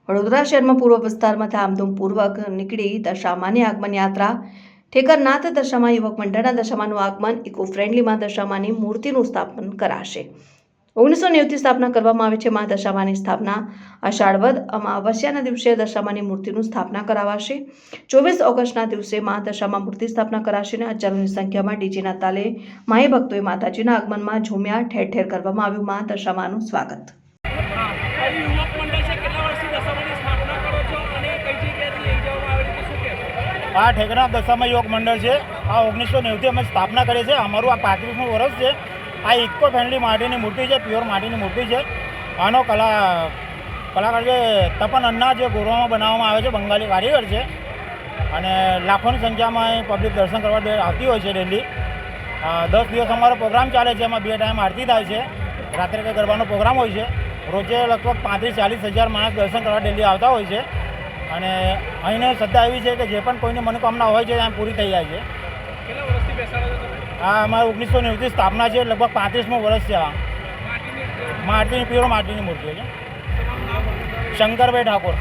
વડોદરા શહેરમાં પૂર્વ વિસ્તારમાં ધામધૂમપૂર્વક નીકળી દશામાની આગમન યાત્રા ઠેકરનાથ દશામા યુવક મંડળના દશામાનું આગમન ઇકો ફ્રેન્ડલીમાં દશામાની મૂર્તિનું સ્થાપન કરાશે। 1990 સ્થાપના કરવામાં આવે છે। મા દશામાની સ્થાપના અષાઢવદ અમાવસ્યાના દિવસે દશામાની મૂર્તિનું સ્થાપના કરાવાશે। 24 ઓગસ્ટના દિવસે મા દશામા મૂર્તિ સ્થાપના કરાશે અને હજારોની સંખ્યામાં ડીજેના તાલે માઈ ભક્તોએ માતાજીના આગમનમાં ઝૂમ્યા। ઠેર ઠેર કરવામાં આવ્યું મા દશામાનું સ્વાગત। આ ઠેકરનાથ દશામા યુવક મંડળ છે। આ 1990 અમે સ્થાપના કરી છે। અમારું આ 35મું વર્ષ છે। આ ઇકો ફ્રેન્ડલી માટીની મૂર્તિ છે, પ્યોર માટીની મૂર્તિ છે। આનો કલાકાર છે તપન અન્ના, જે ગોરવામાં બનાવવામાં આવે છે, બંગાળી કારીગર છે અને લાખોની સંખ્યામાં અહીં પબ્લિક દર્શન કરવા આવતી હોય છે ડેલી। 10 દિવસ અમારો પ્રોગ્રામ ચાલે છે, એમાં 2 ટાઈમ આરતી થાય છે, રાત્રે કંઈ ગરબાનો પ્રોગ્રામ હોય છે। રોજે લગભગ 35-40 હજાર માણસ દર્શન કરવા ડેલી આવતા હોય છે અને અહીંની શ્રદ્ધા એવી છે કે જે પણ કોઈની મનોકામના હોય છે ત્યાં પૂરી થઈ જાય છે। કેટલા વર્ષથી બેસાડો છો તમે? આ અમારી 1990 સ્થાપના છે, લગભગ 35મું વર્ષ છે। આ માટીની પ્યોર માટીની મૂર્તિઓ છે। શંકરભાઈ ઠાકોર।